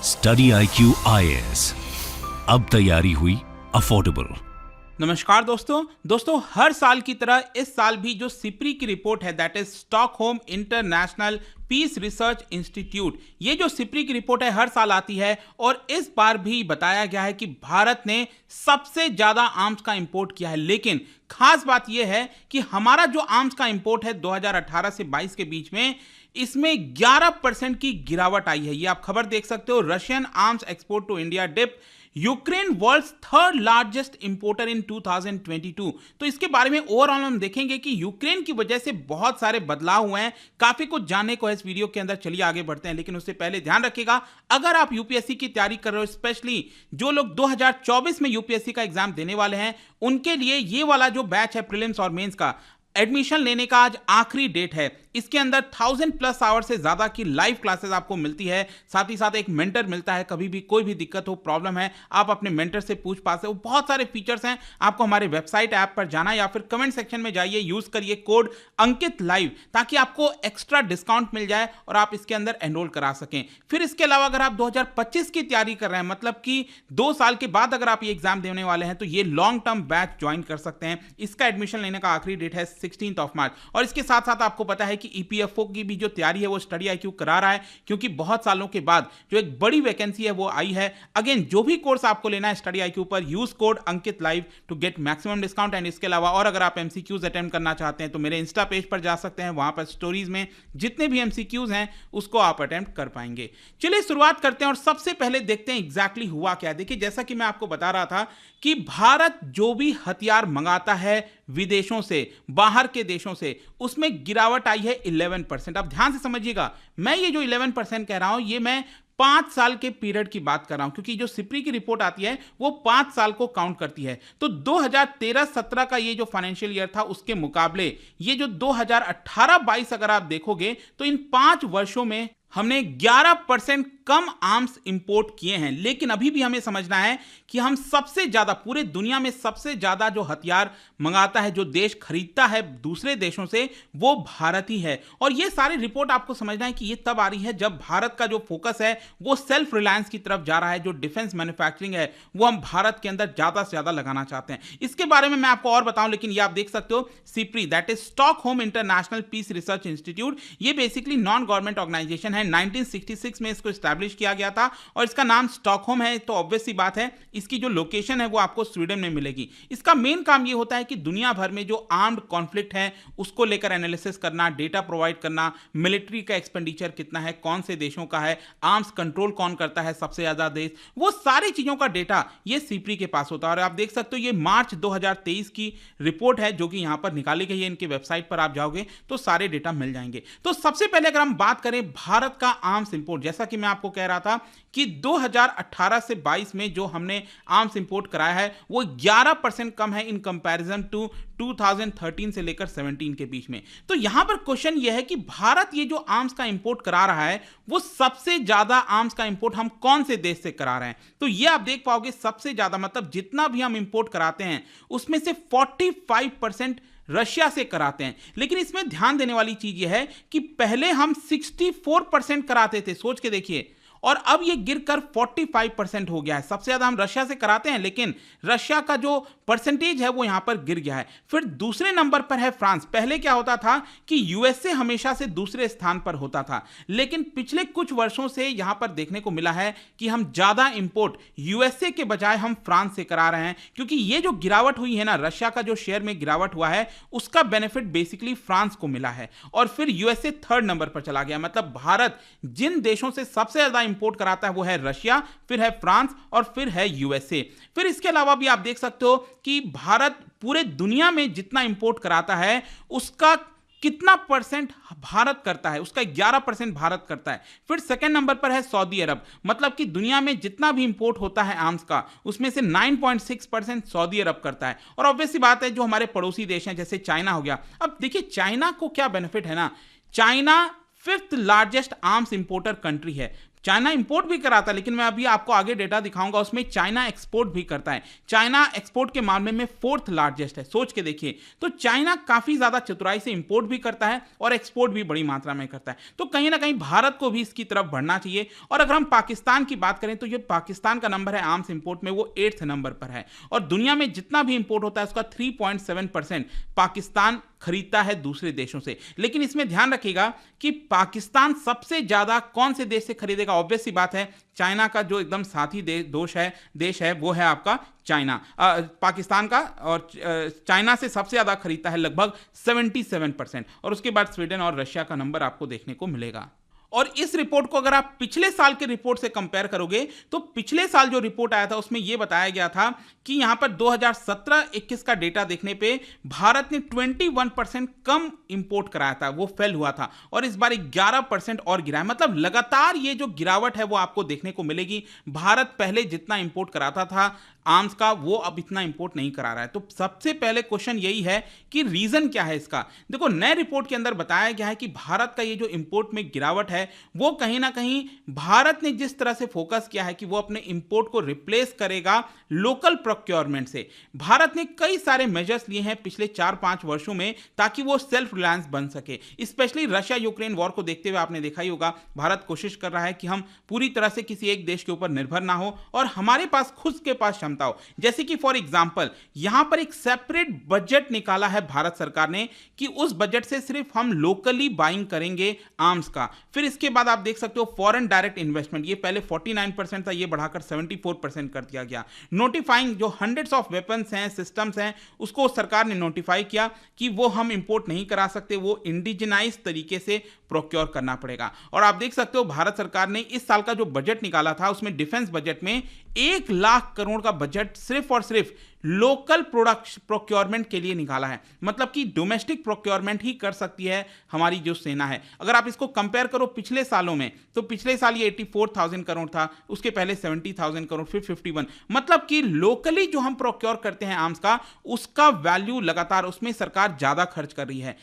Study IQ IAS, अब तैयारी हुई अफोर्डेबल। नमस्कार दोस्तों हर साल की तरह इस साल भी जो सिप्री की रिपोर्ट है, that is Stockholm International Peace Research Institute, ये जो सिप्री की रिपोर्ट है हर साल आती है और इस बार भी बताया गया है कि भारत ने सबसे ज्यादा आर्म्स का इंपोर्ट किया है। लेकिन खास बात यह है कि हमारा जो आर्म्स का इंपोर्ट है 2018 से 22 के बीच में, इसमें 11% की गिरावट आई है। ये आप खबर देख सकते हो। Russian arms export to India dip, Ukraine world's third largest importer in 2022। तो इसके बारे में ओवरऑल हम देखेंगे कि यूक्रेन की वजह से बहुत सारे बदलाव हुए हैं। काफी कुछ जानने को है इस वीडियो के अंदर, चलिए आगे बढ़ते हैं। लेकिन उससे पहले ध्यान रखिएगा, अगर आप यूपीएससी की तैयारी कर रहे हो, स्पेशली जो लोग 2024 में यूपीएससी का एग्जाम देने वाले हैं, उनके लिए ये वाला जो बैच है प्रीलिम्स और मेंस का, एडमिशन लेने का आज आखिरी डेट है। इसके अंदर 1000+ आवर से ज्यादा की लाइव क्लासेस आपको मिलती है। साथ ही साथ एक मेंटर मिलता है। कभी भी कोई भी दिक्कत हो, प्रॉब्लम है, आप अपने मेंटर से पूछ पाते हो। बहुत सारे फीचर्स हैं। आपको हमारे वेबसाइट ऐप पर जाना या फिर कमेंट सेक्शन में जाइए, यूज करिए कोड अंकित लाइव, ताकि आपको एक्स्ट्रा डिस्काउंट मिल जाए और आप इसके अंदर एनरोल करा सकें। फिर इसके अलावा अगर आप 2025 की तैयारी कर रहे हैं, मतलब कि 2 साल के बाद अगर आप ये एग्जाम देने वाले हैं, तो ये लॉन्ग टर्म बैच ज्वाइन कर सकते हैं। इसका एडमिशन लेने का आखिरी डेट है 16 मार्च। और इसके साथ साथ आपको पता है कि ईपीएफओ की भी जो तैयारी है वो स्टडी IQ करा रहा है, क्योंकि बहुत सालों के बाद जो एक बड़ी वैकेंसी है वो आई है। अगेन, जो भी कोर्स आपको लेना है स्टडी IQ पर, use code Ankit live to get maximum discount. And इसके अलावा और अगर आप MCQs अटेम्प्ट करना चाहते हैं तो मेरे इंस्टा पेज पर जा सकते हैं। वहां पर स्टोरीज में जितने भी MCQs हैं उसको आप अटेम्प्ट कर पाएंगे। चलिए शुरुआत करते हैं और सबसे पहले देखते हैं एग्जैक्टली हुआ क्या। देखिए, जैसा कि मैं आपको बता रहा था कि भारत जो भी हथियार मंगाता है विदेशों से, बाहर के देशों से, उसमें गिरावट आई है 11%। अब ध्यान से समझिएगा, मैं ये जो 11% कह रहा हूं, ये मैं 5 साल के पीरियड की बात कर रहा हूं, क्योंकि जो सिप्री की रिपोर्ट आती है वो 5 साल को काउंट करती है। तो 2013-17 का ये जो फाइनेंशियल ईयर था, उसके मुकाबले ये जो 2018-22 अगर आप देखोगे, तो इन 5 वर्षों में हमने 11% कम आर्म्स इंपोर्ट किए हैं। लेकिन अभी भी हमें समझना है कि हम सबसे ज्यादा, पूरे दुनिया में सबसे ज्यादा जो हथियार मंगाता है, जो देश खरीदता है दूसरे देशों से, वो भारत ही है। और ये सारी रिपोर्ट आपको समझना है कि ये तब आ रही है जब भारत का जो फोकस है वो सेल्फ रिलायंस की तरफ जा रहा है। जो डिफेंस मैन्युफैक्चरिंग है वो हम भारत के अंदर ज्यादा से ज्यादा लगाना चाहते हैं। इसके बारे में मैं आपको और बताऊं, लेकिन ये आप देख सकते हो, SIPRI, that is Stockholm International Peace Research Institute, ये बेसिकली नॉन गवर्नमेंट ऑर्गेनाइजेशन है। 1966 में इसको एस्टैब्लिश किया गया था और इसका नाम स्टॉकहोम है। तो ऑब्वियस सी बात है, इसकी जो लोकेशन है वो आपको स्वीडन में मिलेगी। इसका मेन काम ये होता है कि दुनिया भर में जो आर्म्ड कॉन्फ्लिक्ट है उसको लेकर एनालिसिस करना, डेटा प्रोवाइड करना, मिलिट्री का एक्सपेंडिचर कितना है, कौन से देशों का है, आर्म्स कंट्रोल कौन करता है, सबसे ज्यादा देश, वो सारी चीजों का डेटा ये सिप्री के पास होता है। और आप देख सकते हो, ये मार्च 2023 की रिपोर्ट है जो कि यहां पर निकाली गई है। इनके वेबसाइट पर आप जाओगे तो सारे डेटा मिल जाएंगे। तो सबसे पहले अगर हम बात करें भारत का आर्म्स इंपोर्ट, जैसा कि मैं आपको कह रहा था कि 2018 से 22 में जो हमने आर्म्स इंपोर्ट कराया है वो 11% कम है इन कंपैरिजन टू 2013 से लेकर 17 के बीच में। तो यहां पर क्वेश्चन यह है कि भारत ये जो आर्म्स का इंपोर्ट करा रहा है, वो सबसे ज्यादा आर्म्स का इंपोर्ट हम कौन से देश से करा रहे हैं? तो ये आप देख पाओगे, सबसे ज्यादा, मतलब जितना भी हम इंपोर्ट कराते हैं उसमें से 45% रशिया से कराते हैं। लेकिन इसमें ध्यान देने वाली चीज यह है कि पहले हम 64% कराते थे, सोच के देखिए, और अब ये गिरकर 45% हो गया है। सबसे ज्यादा हम रशिया से कराते हैं, लेकिन रशिया का जो परसेंटेज है वो यहां पर गिर गया है। फिर दूसरे नंबर पर है फ्रांस। पहले क्या होता था कि यूएसए हमेशा से दूसरे स्थान पर होता था, लेकिन पिछले कुछ वर्षों से यहां पर देखने को मिला है कि हम ज्यादा इंपोर्ट यूएसए के बजाय हम फ्रांस से करा रहे हैं, क्योंकि ये जो गिरावट हुई है ना, रशिया का जो शेयर में गिरावट हुआ है, उसका बेनिफिट बेसिकली फ्रांस को मिला है। और फिर यूएसए थर्ड नंबर पर चला गया। मतलब भारत जिन देशों से सबसे ज्यादा इंपोर्ट कराता है वो है रशिया, फिर है फ्रांस और फिर है यूएसए। फिर इसके अलावा भी आप देख सकते हो कि भारत पूरे दुनिया में जितना इंपोर्ट कराता है उसका कितना परसेंट भारत करता है, उसका 11% भारत करता है। फिर सेकंड नंबर पर है सऊदी अरब, मतलब कि दुनिया में जितना भी इंपोर्ट होता है आर्म्स का, उसमें से 9.6% सऊदी अरब करता है। और ऑब्वियस सी बात है, जो हमारे पड़ोसी देश हैं जैसे चाइना हो गया। अब देखिए, चाइना को क्या बेनिफिट है ना, China 5th largest arms importer country है। चाइना इंपोर्ट भी कराता है, लेकिन मैं अभी आपको आगे डेटा दिखाऊंगा, उसमें चाइना एक्सपोर्ट भी करता है। चाइना एक्सपोर्ट के मामले में 4th लार्जेस्ट है। सोच के देखिए, तो चाइना काफी ज्यादा चतुराई से इंपोर्ट भी करता है और एक्सपोर्ट भी बड़ी मात्रा में करता है। तो कहीं ना कहीं भारत को भी इसकी तरफ बढ़ना चाहिए। और अगर हम पाकिस्तान की बात करें तो ये पाकिस्तान का नंबर है आर्म्स इंपोर्ट में, वो 8th नंबर पर है। और दुनिया में जितना भी इंपोर्ट होता है उसका 3.7% पाकिस्तान खरीदता है दूसरे देशों से। लेकिन इसमें ध्यान रखिएगा कि पाकिस्तान सबसे ज्यादा कौन से देश से खरीदेगा? ऑब्वियस सी बात है, चाइना का जो एकदम साथी देश है वो है आपका चाइना, पाकिस्तान का। और चाइना से सबसे ज्यादा खरीदता है लगभग 77%, और उसके बाद स्वीडन और रशिया का नंबर आपको देखने को मिलेगा। और इस रिपोर्ट को अगर आप पिछले साल के रिपोर्ट से कंपेयर करोगे तो पिछले साल जो रिपोर्ट आया था उसमें यह बताया गया था कि यहां पर 2017-21 का डेटा देखने पे भारत ने 21% कम इंपोर्ट कराया था, वो फेल हुआ था, और इस बार 11% और गिरा है। मतलब लगातार ये जो गिरावट है वो आपको देखने को मिलेगी। भारत पहले जितना इंपोर्ट कराता था आर्म्स का, वो अब इतना इंपोर्ट नहीं करा रहा है। तो सबसे पहले क्वेश्चन यही है कि रीजन क्या है इसका। देखो, नए रिपोर्ट के अंदर बताया गया है कि भारत का ये जो इंपोर्ट में गिरावट है वो कहीं ना कहीं भारत ने जिस तरह से फोकस किया है कि वो अपने इंपोर्ट को रिप्लेस करेगा लोकल प्रोक्योरमेंट से। भारत ने कई सारे मेजर्स लिए हैं पिछले 4-5 वर्षों में ताकि वो सेल्फ रिलायंस बन सके। स्पेशली रशिया यूक्रेन वॉर को देखते हुए आपने देखा ही होगा, भारत कोशिश कर रहा है कि हम पूरी तरह से किसी एक देश के ऊपर निर्भर ना हो और हमारे पास खुद के पास क्षमता हो। जैसे कि फॉर एग्जांपल यहां पर एक सेपरेट बजट निकाला है भारत सरकार ने कि उस बजट से सिर्फ हम लोकली बाइंग करेंगे आर्म्स का। फिर इसके बाद आप देख सकते हो फॉरेन डायरेक्ट इन्वेस्टमेंट, ये पहले 49% था, ये बढ़ाकर 74% कर दिया गया। नोटिफाइंग जो हंड्रेड्स ऑफ वेपन्स हैं, सिस्टम्स हैं, उसको सरकार ने नोटिफाई किया कि वो हम इंपोर्ट नहीं करा सकते, वो इंडिजिनाइज तरीके से प्रोक्योर करना पड़ेगा। और आप देख सकते हो भारत सरकार ने इस साल का जो बजट निकाला था उसमें डिफेंस बजट में 1 लाख करोड़ का बजट सिर्फ और सिर्फ लोकल प्रोडक्ट प्रोक्योरमेंट के लिए निकाला है। मतलब कि डोमेस्टिक प्रोक्योरमेंट ही कर सकती है हमारी जो सेना है। अगर आप इसको कंपेयर करो पिछले सालों में, तो पिछले साल ये 84,000 करोड़ था, उसके पहले 70,000 करोड़, फिर 51। मतलब कि लोकली जो हम प्रोक्योर करते हैं आर्म्स का, उसका वैल्यू लगातार उसमें सरकार ज्यादा खर्च कर रही है।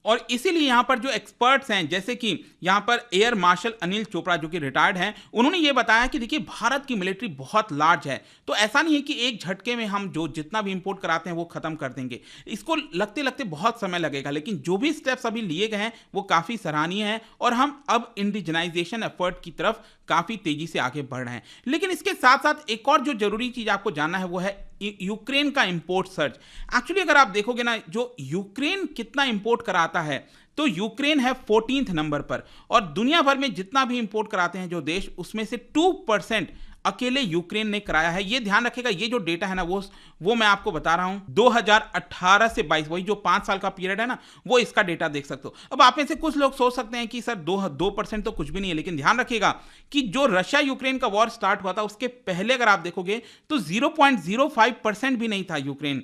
और इसीलिए यहां पर जो एक्सपर्ट्स हैं, जैसे कि यहां पर एयर मार्शल अनिल चोपड़ा जो कि रिटायर्ड हैं, उन्होंने ये बताया कि देखिए भारत की मिलिट्री बहुत लार्ज है, तो ऐसा नहीं है कि एक झटके में हम जो जितना भी इंपोर्ट कराते हैं वो खत्म कर देंगे। इसको लगते लगते बहुत समय लगेगा, लेकिन जो भी स्टेप्स अभी लिए गए हैं वो काफी सराहनीय है और हम अब इंडिजिनाइजेशन एफर्ट की तरफ काफी तेजी से आगे बढ़ रहे हैं। लेकिन इसके साथ साथ एक और जो जरूरी चीज आपको जानना है वो है यूक्रेन का इंपोर्ट सर्च। एक्चुअली अगर आप देखोगे ना, जो यूक्रेन कितना इंपोर्ट कराता है, तो यूक्रेन है 14th नंबर पर, और दुनिया भर में जितना भी इंपोर्ट कराते हैं जो देश, उसमें से 2% अकेले यूक्रेन ने कराया है। ये ध्यान रखेगा, ये जो डेटा है ना वो मैं आपको बता रहा हूं 2018 से 22, वही जो 5 साल का पीरियड है ना, वो इसका डेटा देख सकते हो। अब आप में से कुछ लोग सोच सकते हैं कि सर 2% तो कुछ भी नहीं है, लेकिन ध्यान रखिएगा कि जो रशिया यूक्रेन का वॉर स्टार्ट हुआ था उसके पहले अगर आप देखोगे तो 0.05% भी नहीं था यूक्रेन।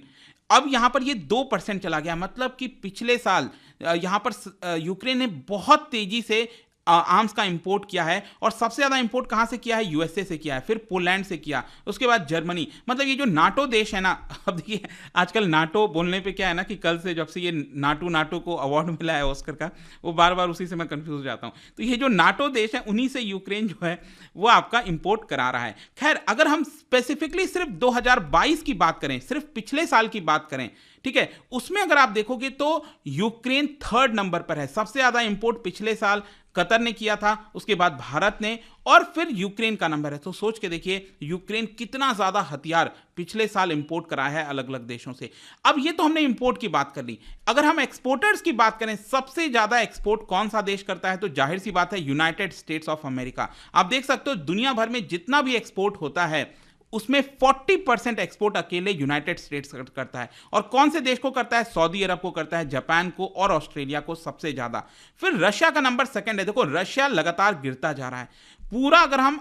अब यहां पर ये 2% चला गया। मतलब कि पिछले साल यहां पर यूक्रेन ने बहुत तेजी से आर्म्स का इंपोर्ट किया है, और सबसे ज्यादा इंपोर्ट कहां से किया है? यूएसए से किया है, फिर पोलैंड से किया, उसके बाद जर्मनी। मतलब ये जो नाटो देश है ना, अब देखिए आजकल नाटो बोलने पे क्या है ना कि कल से जब से ये नाटो को अवार्ड मिला है ऑस्कर का, वो बार बार उसी से मैं कंफ्यूज हो जाता हूं। तो ये जो नाटो देश है उन्हीं से यूक्रेन जो है वो आपका इंपोर्ट करा रहा है। खैर, अगर हम स्पेसिफिकली सिर्फ 2022 की बात करें, सिर्फ पिछले साल की बात करें, ठीक है, उसमें अगर आप देखोगे तो यूक्रेन 3rd नंबर पर है। सबसे ज्यादा इंपोर्ट पिछले साल कतर ने किया था, उसके बाद भारत ने, और फिर यूक्रेन का नंबर है। तो सोच के देखिए यूक्रेन कितना ज्यादा हथियार पिछले साल इंपोर्ट करा है अलग अलग देशों से। अब ये तो हमने इंपोर्ट की बात कर ली। अगर हम एक्सपोर्टर्स की बात करें, सबसे ज्यादा एक्सपोर्ट कौन सा देश करता है, तो जाहिर सी बात है यूनाइटेड स्टेट्स ऑफ अमेरिका। आप देख सकते हो दुनिया भर में जितना भी एक्सपोर्ट होता है उसमें 40% एक्सपोर्ट अकेले यूनाइटेड स्टेट्स करता है। और कौन से देश को करता है? सऊदी अरब को करता है, जापान को और ऑस्ट्रेलिया को सबसे ज्यादा। फिर रशिया का नंबर 2nd है। देखो रशिया लगातार गिरता जा रहा है। पूरा अगर हम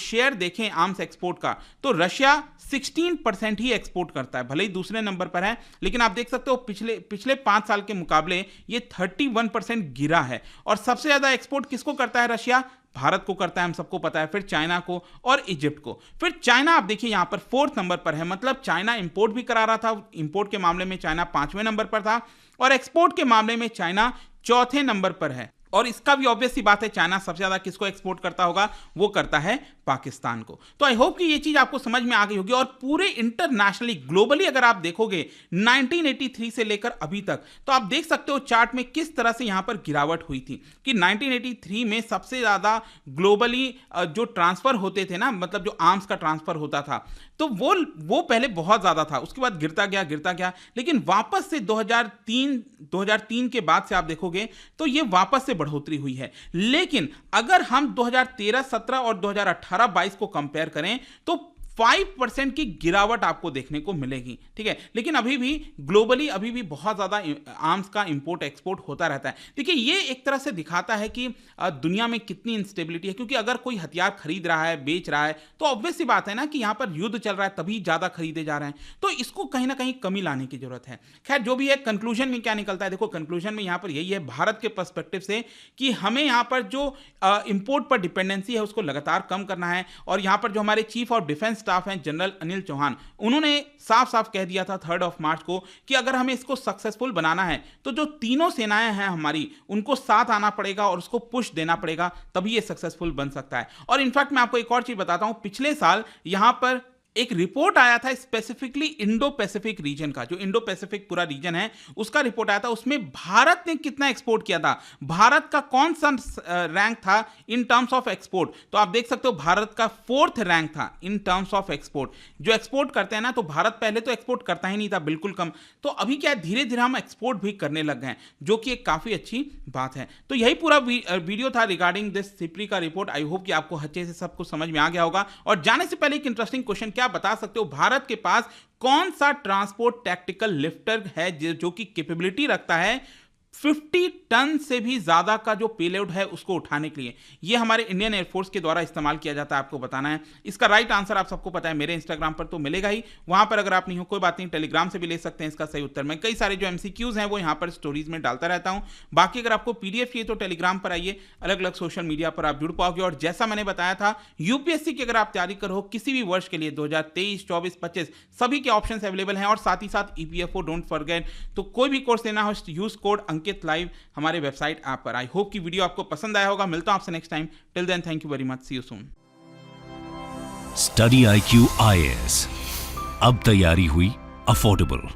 शेयर देखें आर्म्स एक्सपोर्ट का, तो रशिया 16% ही एक्सपोर्ट करता है, भले ही दूसरे नंबर पर है, लेकिन आप देख सकते हो पिछले 5 साल के मुकाबले ये 31% गिरा है। और सबसे ज्यादा एक्सपोर्ट किसको करता है रशिया? भारत को करता है, हम सबको पता है, फिर चाइना को और इजिप्ट को। फिर चाइना आप देखिए यहां पर 4th नंबर पर है। मतलब चाइना इंपोर्ट भी करा रहा था, इंपोर्ट के मामले में चाइना 5वें नंबर पर था, और एक्सपोर्ट के मामले में चाइना 4थे नंबर पर है। और इसका भी ऑब्वियस सी बात है, चाइना सबसे ज्यादा किसको एक्सपोर्ट करता होगा, वो करता है पाकिस्तान को। तो आई होप कि ये चीज आपको समझ में आ गई होगी। और पूरे इंटरनेशनली ग्लोबली अगर आप देखोगे 1983 से लेकर अभी तक, तो आप देख सकते हो चार्ट में किस तरह से यहां पर गिरावट हुई थी कि 1983 में सबसे ज्यादा ग्लोबली जो ट्रांसफर होते थे ना, मतलब जो आर्म्स का ट्रांसफर होता था, तो वो पहले बहुत ज्यादा था, उसके बाद गिरता गया, लेकिन वापस से 2003 के बाद से आप देखोगे तो ये वापस से बढ़ोतरी हुई है। लेकिन अगर हम 2013-17 और 2018-22 को कंपेयर करें तो 5% की गिरावट आपको देखने को मिलेगी, ठीक है। लेकिन अभी भी ग्लोबली अभी भी बहुत ज़्यादा आर्म्स का इंपोर्ट एक्सपोर्ट होता रहता है। देखिए, ये एक तरह से दिखाता है कि दुनिया में कितनी इंस्टेबिलिटी है, क्योंकि अगर कोई हथियार खरीद रहा है, बेच रहा है, तो ऑब्वियस सी बात है ना कि यहाँ पर युद्ध चल रहा है, तभी ज़्यादा खरीदे जा रहे हैं। तो इसको कहीं ना कहीं कमी लाने की जरूरत है। खैर, जो भी है, कंक्लूजन में क्या निकलता है, देखो कंक्लूजन में यहाँ पर यही है भारत के पर्सपेक्टिव से कि हमें यहाँ पर जो इंपोर्ट पर डिपेंडेंसी है उसको लगातार कम करना है। और यहाँ पर जो हमारे चीफ ऑफ डिफेंस स्टाफ हैं जनरल अनिल चौहान, उन्होंने साफ साफ कह दिया था 3 मार्च को कि अगर हमें इसको सक्सेसफुल बनाना है तो जो तीनों सेनाएं हैं हमारी, उनको साथ आना पड़ेगा और उसको पुश देना पड़ेगा, तभी ये सक्सेसफुल बन सकता है। और इनफैक्ट मैं आपको एक और चीज बताता हूं, पिछले साल यहां पर एक रिपोर्ट आया था स्पेसिफिकली इंडो पैसिफिक रीजन का, जो इंडो पैसिफिक पूरा रीजन है उसका रिपोर्ट आया था। उसमें भारत ने कितना एक्सपोर्ट किया था, भारत का कौन सा रैंक था इन टर्म्स ऑफ एक्सपोर्ट, तो आप देख सकते हो भारत का 4th रैंक था इन टर्म्स ऑफ एक्सपोर्ट। जो एक्सपोर्ट करते हैं ना, तो भारत पहले तो एक्सपोर्ट करता ही नहीं था, बिल्कुल कम। तो अभी क्या है, धीरे धीरे हम एक्सपोर्ट भी करने लग गए हैं, जो कि एक काफी अच्छी बात है। तो यही पूरा वीडियो था रिगार्डिंग दिस सिप्री का रिपोर्ट। आई होप कि आपको अच्छे से सब कुछ समझ में आ गया होगा। और जाने से पहले एक इंटरेस्टिंग क्वेश्चन, क्या बता सकते हो भारत के पास कौन सा ट्रांसपोर्ट टैक्टिकल लिफ्टर है जो कि कैपेबिलिटी रखता है 50 टन से भी ज्यादा का जो पेलोड है उसको उठाने के लिए? ये हमारे इंडियन एयरफोर्स के द्वारा इस्तेमाल किया जाता है, आपको बताना है। इसका राइट आंसर आप सबको पता है, मेरे इंस्टाग्राम पर तो मिलेगा ही, वहां पर अगर आप नहीं हो कोई बात नहीं, टेलीग्राम से भी ले सकते हैं इसका सही उत्तर। मैं कई सारे जो MCQs हैं वो यहां पर स्टोरीज में डालता रहता हूं। बाकी अगर आपको PDF चाहिए तो टेलीग्राम पर आइए, अलग अलग सोशल मीडिया पर आप जुड़ पाओगे। और जैसा मैंने बताया था, यूपीएससी की अगर आप तैयारी करो किसी भी वर्ष के लिए 2023, 24, 25 सभी के ऑप्शंस अवेलेबल हैं। और साथ ही साथ EPFO डोंट फॉरगेट, तो कोई भी कोर्स लेना हो यूज कोड अंकित लाइव हमारे वेबसाइट ऐप पर। आई होप कि वीडियो आपको पसंद आया होगा। मिलता हूं आपसे next time. Till then, thank you very much, see you soon. Study IQ IAS, अब तैयारी हुई अफोर्डेबल।